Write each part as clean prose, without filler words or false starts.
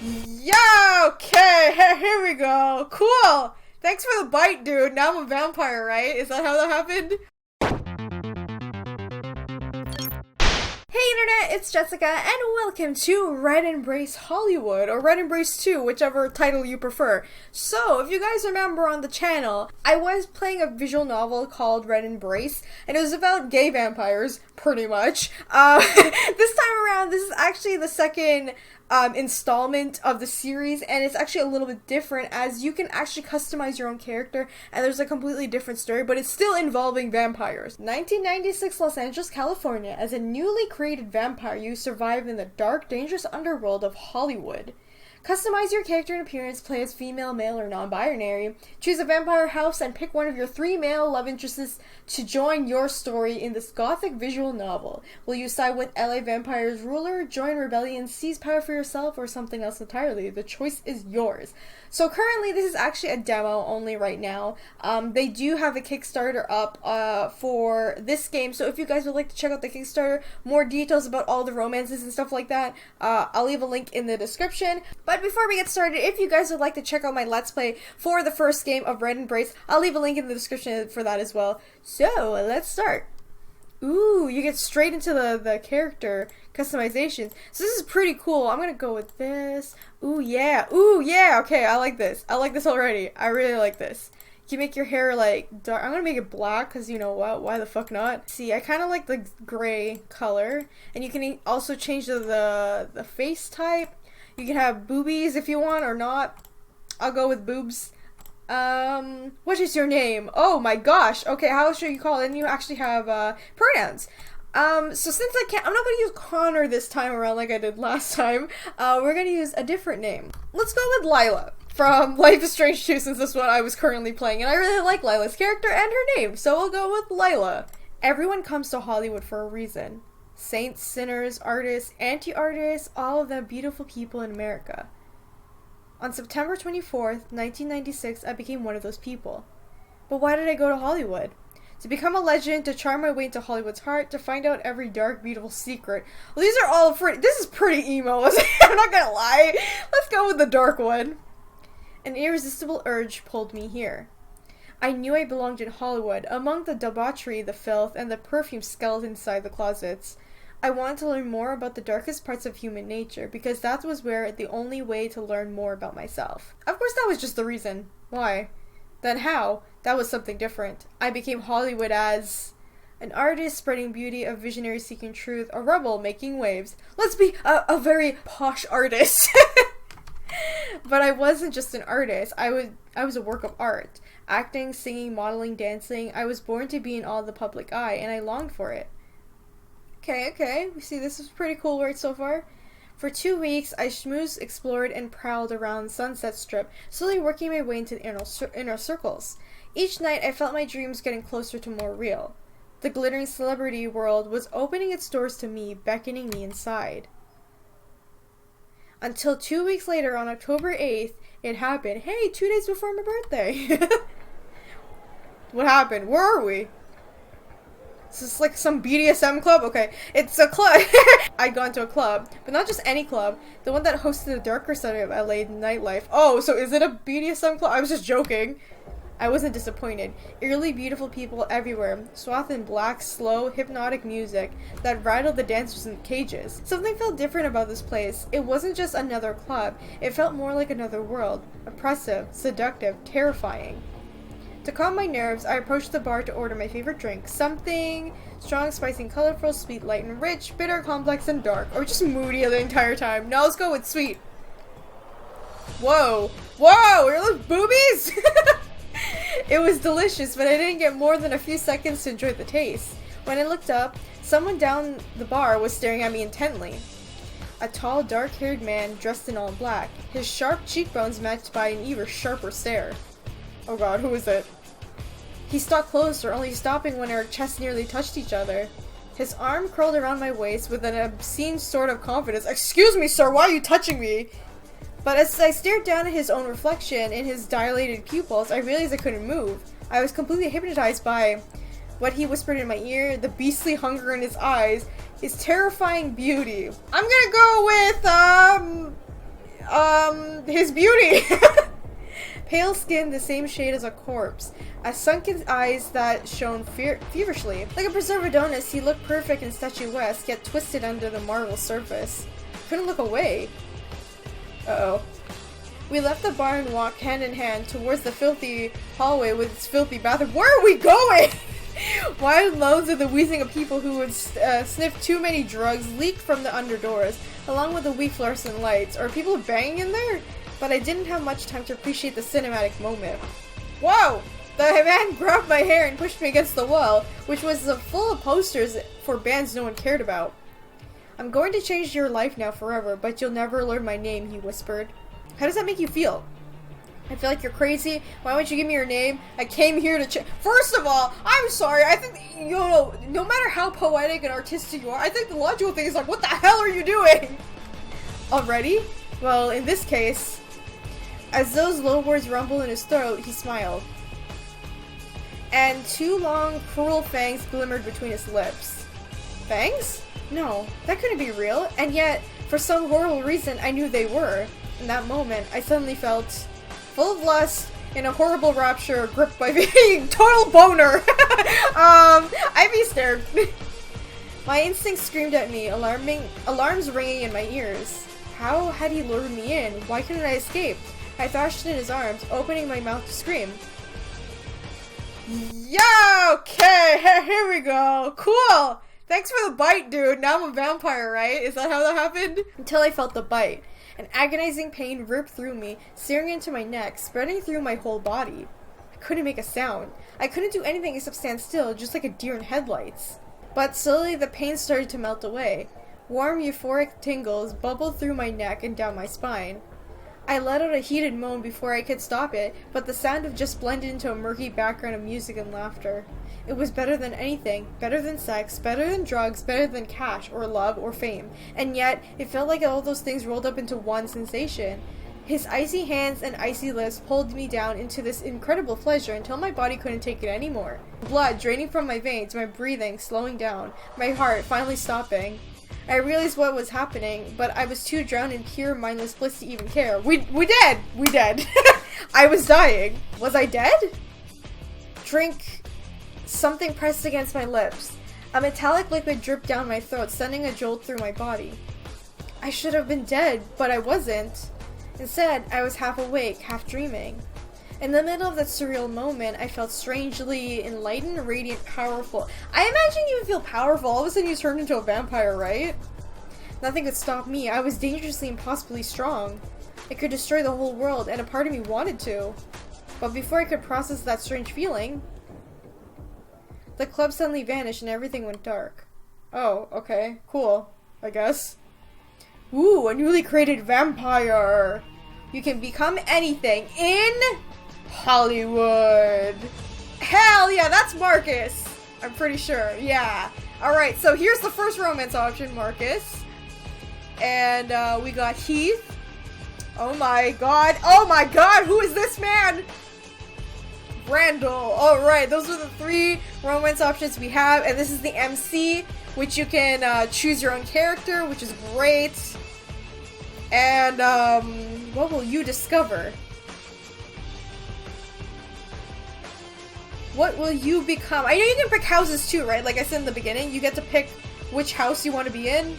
Yeah, okay, here we go. Cool. Thanks for the bite, dude. Now I'm a vampire, right? Is that how that happened? Hey internet, it's Jessica, and welcome to Red Embrace Hollywood, or Red Embrace 2, whichever title you prefer. So, if you guys remember on the channel, I was playing a visual novel called Red Embrace, and it was about gay vampires, pretty much. This time around, this is actually the second installment of the series, and it's actually a little bit different as you can actually customize your own character and there's a completely different story, but it's still involving vampires. 1996 Los Angeles, California. As a newly created vampire, you survive in the dark, dangerous underworld of Hollywood. Customize your character and appearance, play as female, male, or non-binary. Choose a vampire house and pick one of your 3 male love interests to join your story in this gothic visual novel. Will you side with LA Vampire's ruler, join rebellion, seize power for yourself, or something else entirely? The choice is yours. So currently this is actually a demo only right now. They do have a Kickstarter up for this game, so if you guys would like to check out the Kickstarter, more details about all the romances and stuff like that, I'll leave a link in the description. But before we get started, if you guys would like to check out my Let's Play for the first game of Red Embrace, I'll leave a link in the description for that as well. So, let's start. Ooh, you get straight into the character customizations. So this is pretty cool. I'm gonna go with this. Ooh, yeah. Ooh, yeah. Okay, I like this. I like this already. I really like this. You make your hair like dark. I'm gonna make it black because you know what? Why the fuck not? See, I kind of like the gray color, and you can also change the face type. You can have boobies if you want or not. I'll go with boobs. What is your name? Oh my gosh. Okay, how should you call it? And you actually have pronouns. So since I'm not gonna use Connor this time around like I did last time. We're gonna use a different name. Let's go with Lila from Life is Strange 2, since that's what I was currently playing, and I really like Lila's character and her name, so we'll go with Lila. Everyone comes to Hollywood for a reason. Saints, sinners, artists, anti-artists, all of them beautiful people in America. On September 24th, 1996, I became one of those people. But why did I go to Hollywood? To become a legend, to charm my way into Hollywood's heart, to find out every dark, beautiful secret. Well, these are all this is pretty emo, I'm not gonna lie. Let's go with the dark one. An irresistible urge pulled me here. I knew I belonged in Hollywood, among the debauchery, the filth, and the perfume skelled inside the closets. I wanted to learn more about the darkest parts of human nature, because that was the only way to learn more about myself. Of course that was just the reason. Why? Then how? That was something different. I became Hollywood as an artist spreading beauty, a visionary seeking truth, a rebel making waves. Let's be a very posh artist. But I wasn't just an artist. I was a work of art. Acting, singing, modeling, dancing. I was born to be in all the public eye, and I longed for it. Okay, we see this is pretty cool right so far. For 2 weeks, I schmoozed, explored, and prowled around Sunset Strip, slowly working my way into the inner circles. Each night, I felt my dreams getting closer to more real. The glittering celebrity world was opening its doors to me, beckoning me inside. Until 2 weeks later, on October 8th, it happened. Hey, 2 days before my birthday! What happened? Where are we? Is this like some BDSM club? Okay, it's a club. I'd gone to a club, but not just any club. The one that hosted the darker side of LA nightlife. Oh, so is it a BDSM club? I was just joking. I wasn't disappointed. Eerily beautiful people everywhere, swathed in black, slow, hypnotic music that rattled the dancers in cages. Something felt different about this place. It wasn't just another club. It felt more like another world. Oppressive, seductive, terrifying. To calm my nerves, I approached the bar to order my favorite drink. Something strong, spicy, and colorful, sweet, light, and rich, bitter, complex, and dark. Or just moody the entire time. No, let's go with sweet. Whoa. Whoa, are those boobies? It was delicious, but I didn't get more than a few seconds to enjoy the taste. When I looked up, someone down the bar was staring at me intently. A tall, dark-haired man dressed in all black, his sharp cheekbones matched by an even sharper stare. Oh god, who is it? He stalked closer, only stopping when our chests nearly touched each other. His arm curled around my waist with an obscene sort of confidence. Excuse me, sir, why are you touching me? But as I stared down at his own reflection in his dilated pupils, I realized I couldn't move. I was completely hypnotized by what he whispered in my ear, the beastly hunger in his eyes, his terrifying beauty. I'm gonna go with, His beauty! Pale skin, the same shade as a corpse. Sunken eyes that shone feverishly. Like a preserved Adonis, he looked perfect and statuesque, yet twisted under the marble surface. Couldn't look away. Uh-oh. We left the bar and walked hand in hand towards the filthy hallway with its filthy bathroom. Where are we going? Wild moans of the wheezing of people who would sniff too many drugs leaked from the underdoors, along with the weak fluorescent lights. Are people banging in there? But I didn't have much time to appreciate the cinematic moment. Whoa! The man grabbed my hair and pushed me against the wall, which was full of posters for bands no one cared about. I'm going to change your life now forever, but you'll never learn my name, he whispered. How does that make you feel? I feel like you're crazy. Why won't you give me your name? I came here to First of all, I'm sorry. I think, you know, no matter how poetic and artistic you are, I think the logical thing is like, what the hell are you doing? Already? Well, in this case, as those low words rumbled in his throat, he smiled. And two long, cruel fangs glimmered between his lips. Fangs? No, that couldn't be real. And yet, for some horrible reason, I knew they were. In that moment, I suddenly felt full of lust, in a horrible rapture, gripped by being total boner. I'd be scared. My instincts screamed at me, alarms ringing in my ears. How had he lured me in? Why couldn't I escape? I thrashed in his arms, opening my mouth to scream. Yeah, okay, here we go. Cool. Thanks for the bite, dude. Now I'm a vampire, right? Is that how that happened? Until I felt the bite. An agonizing pain ripped through me, searing into my neck, spreading through my whole body. I couldn't make a sound. I couldn't do anything except stand still, just like a deer in headlights. But slowly the pain started to melt away. Warm, euphoric tingles bubbled through my neck and down my spine. I let out a heated moan before I could stop it, but the sound of just blended into a murky background of music and laughter. It was better than anything, better than sex, better than drugs, better than cash, or love, or fame. And yet, it felt like all those things rolled up into one sensation. His icy hands and icy lips pulled me down into this incredible pleasure until my body couldn't take it anymore. Blood draining from my veins, my breathing slowing down, my heart finally stopping. I realized what was happening, but I was too drowned in pure mindless bliss to even care. We dead. I was dying. Was I dead? Drink. Something pressed against my lips. A metallic liquid dripped down my throat, sending a jolt through my body. I should have been dead, but I wasn't. Instead, I was half awake, half dreaming. In the middle of that surreal moment, I felt strangely enlightened, radiant, powerful. I imagine you would feel powerful. All of a sudden you turned into a vampire, right? Nothing could stop me. I was dangerously, impossibly strong. I could destroy the whole world, and a part of me wanted to. But before I could process that strange feeling, the club suddenly vanished and everything went dark. Oh, okay. Cool. I guess. Ooh, a newly created vampire! You can become anything in Hollywood. Hell yeah, that's Marcus! I'm pretty sure, yeah. Alright, so here's the first romance option, Marcus. And we got Heath. Oh my god, who is this man? Randall. Alright, those are the three romance options we have, and this is the MC, which you can choose your own character, which is great. And what will you discover? What will you become? I know you can pick houses too, right? Like I said in the beginning, you get to pick which house you want to be in.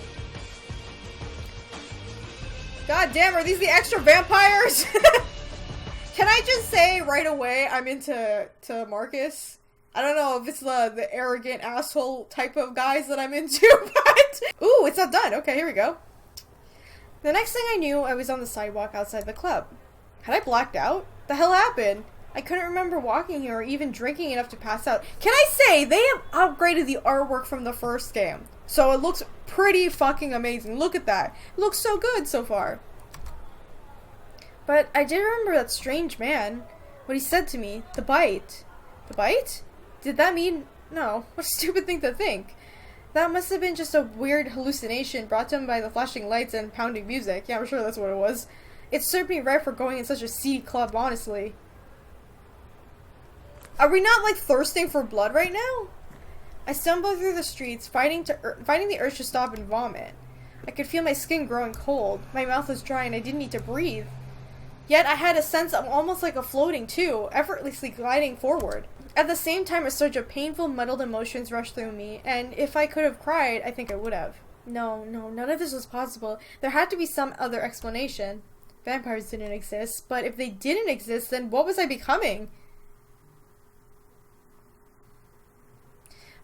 God damn, are these the extra vampires? Can I just say right away I'm into Marcus? I don't know if it's the arrogant asshole type of guys that I'm into, but... Ooh, it's not done. Okay, here we go. The next thing I knew, I was on the sidewalk outside the club. Had I blacked out? The hell happened? I couldn't remember walking here or even drinking enough to pass out. Can I say, they have upgraded the artwork from the first game. So it looks pretty fucking amazing. Look at that. It looks so good so far. But I did remember that strange man. What he said to me. The bite. The bite? Did that mean... No. What a stupid thing to think. That must have been just a weird hallucination brought to him by the flashing lights and pounding music. Yeah, I'm sure that's what it was. It served me right for going in such a seedy club, honestly. Are we not, like, thirsting for blood right now? I stumbled through the streets, fighting the urge to stop and vomit. I could feel my skin growing cold. My mouth was dry and I didn't need to breathe. Yet I had a sense of almost like a floating too, effortlessly gliding forward. At the same time, a surge of painful, muddled emotions rushed through me, and if I could have cried, I think I would have. No, none of this was possible. There had to be some other explanation. Vampires didn't exist, but if they didn't exist, then what was I becoming?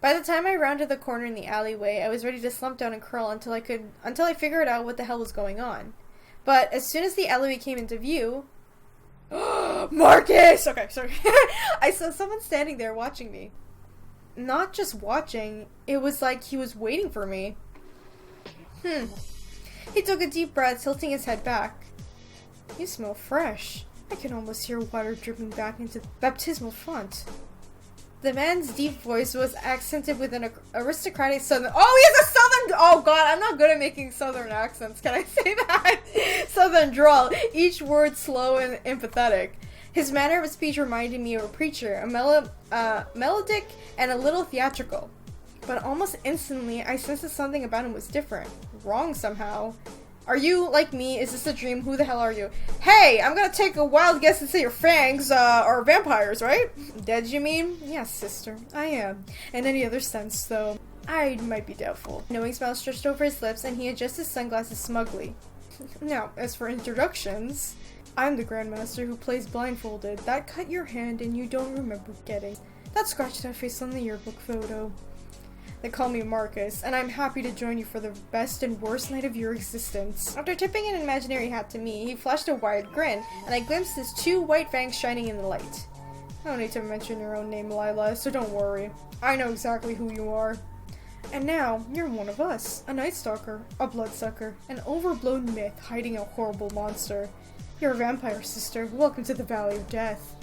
By the time I rounded the corner in the alleyway, I was ready to slump down and curl until I figured out what the hell was going on. But as soon as the alleyway came into view... Marcus! Okay, sorry. I saw someone standing there watching me. Not just watching, it was like he was waiting for me. He took a deep breath, tilting his head back. You smell fresh. I can almost hear water dripping back into the baptismal font. The man's deep voice was accented with an aristocratic southern... Oh, he has a southern... Oh, God, I'm not good at making southern accents. Can I say that? Southern drawl. Each word slow and empathetic. His manner of speech reminded me of a preacher, melodic and a little theatrical. But almost instantly, I sensed that something about him was different. Wrong somehow. Are you like me? Is this a dream? Who the hell are you? Hey, I'm gonna take a wild guess and say your fangs are vampires, right? Dead, you mean? Yes, sister, I am. In any other sense, though, I might be doubtful. A knowing smile stretched over his lips, and he adjusted his sunglasses smugly. Now, as for introductions, I'm the Grandmaster who plays blindfolded. That cut your hand and you don't remember getting. That scratched that face on the yearbook photo. They call me Marcus, and I'm happy to join you for the best and worst night of your existence. After tipping an imaginary hat to me, he flashed a wide grin, and I glimpsed his 2 white fangs shining in the light. I don't need to mention your own name, Lila, so don't worry. I know exactly who you are. And now, you're one of us. A night stalker, a bloodsucker, an overblown myth hiding a horrible monster. You're a vampire, sister. Welcome to the Valley of Death.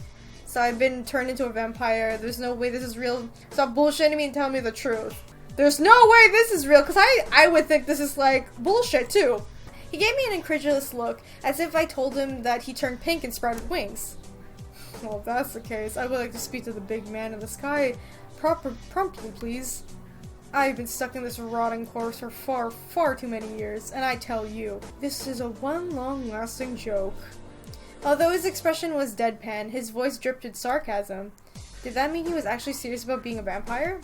So I've been turned into a vampire. There's no way this is real. Stop bullshitting me and tell me the truth. There's no way this is real, because I would think this is like bullshit too. He gave me an incredulous look, as if I told him that he turned pink and sprouted wings. Well, if that's the case, I would like to speak to the big man in the sky promptly, please. I've been stuck in this rotting corpse for far too many years, and I tell you, this is a one long-lasting joke. Although his expression was deadpan, his voice dripped with sarcasm. Did that mean he was actually serious about being a vampire?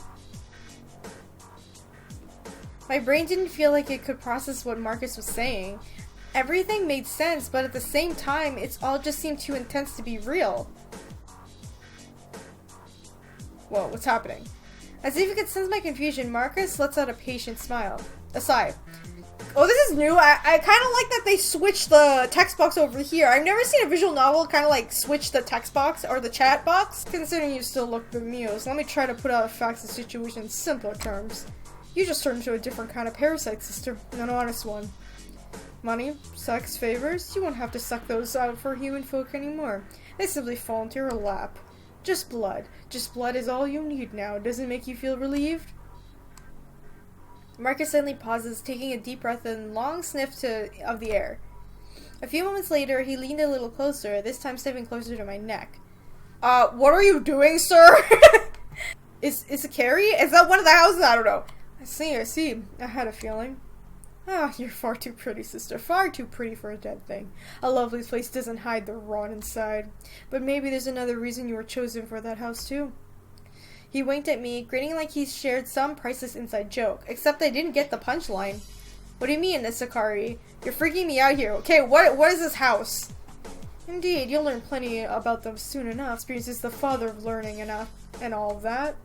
My brain didn't feel like it could process what Marcus was saying. Everything made sense, but at the same time, it all just seemed too intense to be real. Whoa, what's happening? As if he could sense my confusion, Marcus lets out a patient smile. A sigh. Oh, this is new. I kind of like that they switched the text box over here. I've never seen a visual novel kind of like switch the text box or the chat box. Considering you still look bemused, let me try to put out the facts of the situation in simpler terms. You just turned into a different kind of parasite, sister. An honest one. Money, sex, favors, you won't have to suck those out for human folk anymore. They simply fall into your lap. Just blood. Just blood is all you need now. Does it make you feel relieved? Marcus suddenly pauses, taking a deep breath and long sniff of the air. A few moments later, he leaned a little closer, this time stepping closer to my neck. What are you doing, sir? Is it Carrie? Is that one of the houses? I don't know. I see. I had a feeling. You're far too pretty, sister. Far too pretty for a dead thing. A lovely place doesn't hide the rot inside. But maybe there's another reason you were chosen for that house, too. He winked at me, grinning like he shared some priceless inside joke, except I didn't get the punchline. What do you mean, Isakari? You're freaking me out here. Okay, what is this house? Indeed, you'll learn plenty about them soon enough. Experience is the father of learning and all of that.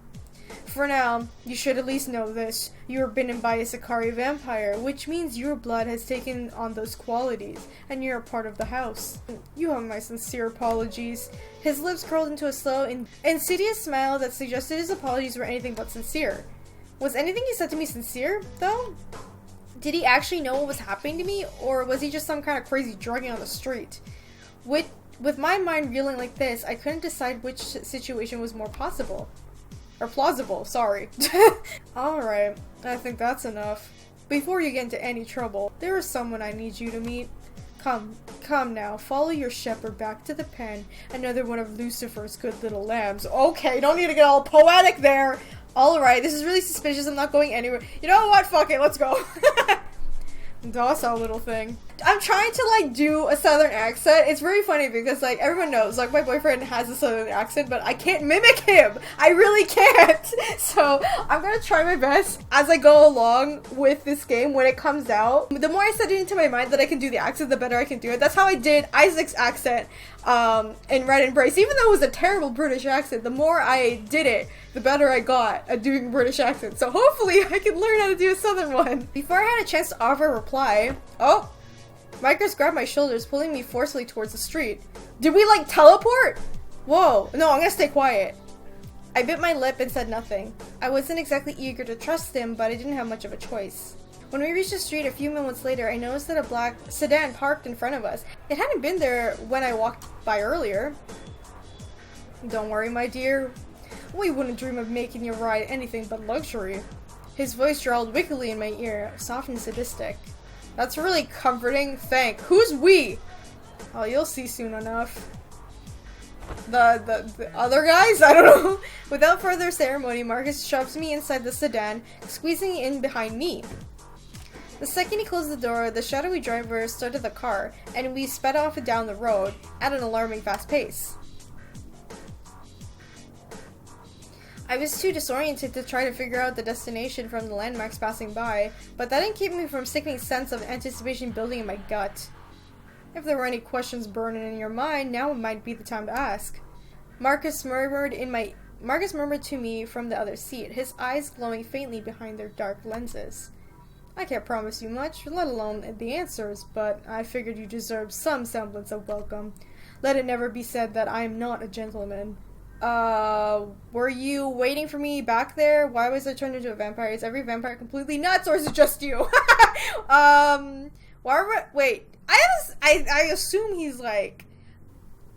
For now, you should at least know this. You are bitten by a Sakari vampire, which means your blood has taken on those qualities, and you're a part of the house. You have my sincere apologies. His lips curled into a slow, insidious smile that suggested his apologies were anything but sincere. Was anything he said to me sincere, though? Did he actually know what was happening to me, or was he just some kind of crazy drugging on the street? With my mind reeling like this, I couldn't decide which situation was more possible. Or plausible, sorry. Alright, I think that's enough. Before you get into any trouble, there is someone I need you to meet. Come now, follow your shepherd back to the pen, another one of Lucifer's good little lambs. Okay, don't need to get all poetic there. Alright, this is really suspicious, I'm not going anywhere. You know what, fuck it, let's go. Docile little thing. I'm trying to like do a southern accent. It's very funny because like everyone knows like my boyfriend has a southern accent, but I can't mimic him. I really can't. So I'm gonna try my best as I go along with this game when it comes out. The more I set it into my mind that I can do the accent, the better I can do it. That's how I did Isaac's accent in Red Embrace. Even though it was a terrible British accent, the more I did it, the better I got at doing British accents. So hopefully I can learn how to do a southern one. Before I had a chance to offer a reply, oh, Marcus grabbed my shoulders, pulling me forcefully towards the street. Did we like teleport? Whoa, no, I'm gonna stay quiet. I bit my lip and said nothing. I wasn't exactly eager to trust him, but I didn't have much of a choice. When we reached the street a few moments later, I noticed that a black sedan parked in front of us. It hadn't been there when I walked by earlier. Don't worry, my dear. We wouldn't dream of making your ride anything but luxury. His voice drawled wickedly in my ear, soft and sadistic. That's really comforting. Who's we? Oh, you'll see soon enough. The other guys? I don't know. Without further ceremony, Marcus shoves me inside the sedan, squeezing in behind me. The second he closed the door, the shadowy driver started the car, and we sped off and down the road at an alarming fast pace. I was too disoriented to try to figure out the destination from the landmarks passing by, but that didn't keep me from a sickening sense of anticipation building in my gut. If there were any questions burning in your mind, now might be the time to ask. Marcus murmured to me from the other seat, his eyes glowing faintly behind their dark lenses. I can't promise you much, let alone the answers, but I figured you deserved some semblance of welcome. Let it never be said that I am not a gentleman. Were you waiting for me back there? Why was I turned into a vampire? Is every vampire completely nuts, or is it just you? Wait, I assume he's like,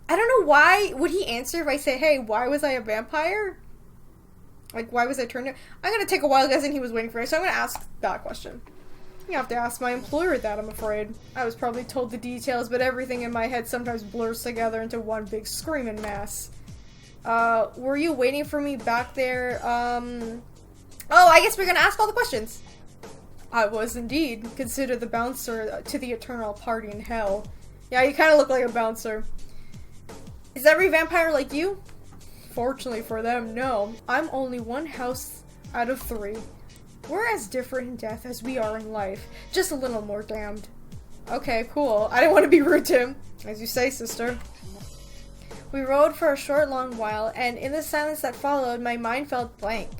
I don't know why, would he answer if I say, hey, why was I a vampire? Like, why was I turned into, I'm gonna take a wild guess and he was waiting for me, so I'm gonna ask that question. You have to ask my employer that, I'm afraid. I was probably told the details, but everything in my head sometimes blurs together into one big screaming mess. Were you waiting for me back there? Oh, I guess we're gonna ask all the questions. I was indeed. Consider the bouncer to the eternal party in hell. Yeah, you kind of look like a bouncer. Is every vampire like you? Fortunately for them, no. I'm only one house out of 3. We're as different in death as we are in life. Just a little more damned. Okay, cool. I didn't want to be rude to him. As you say, sister. We rode for a short, long while, and in the silence that followed, my mind felt blank.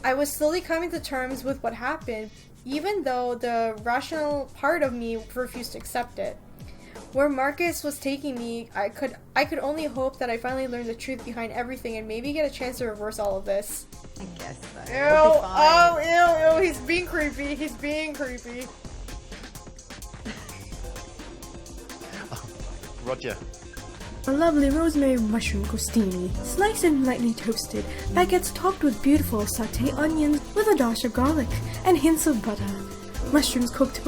I was slowly coming to terms with what happened, even though the rational part of me refused to accept it. Where Marcus was taking me, I could only hope that I finally learned the truth behind everything and maybe get a chance to reverse all of this. I guess so. Ew, oh, ew, he's being creepy, Roger. A lovely rosemary mushroom crostini, sliced and lightly toasted, baguettes topped with beautiful sauté onions with a dash of garlic and hints of butter. Mushrooms cooked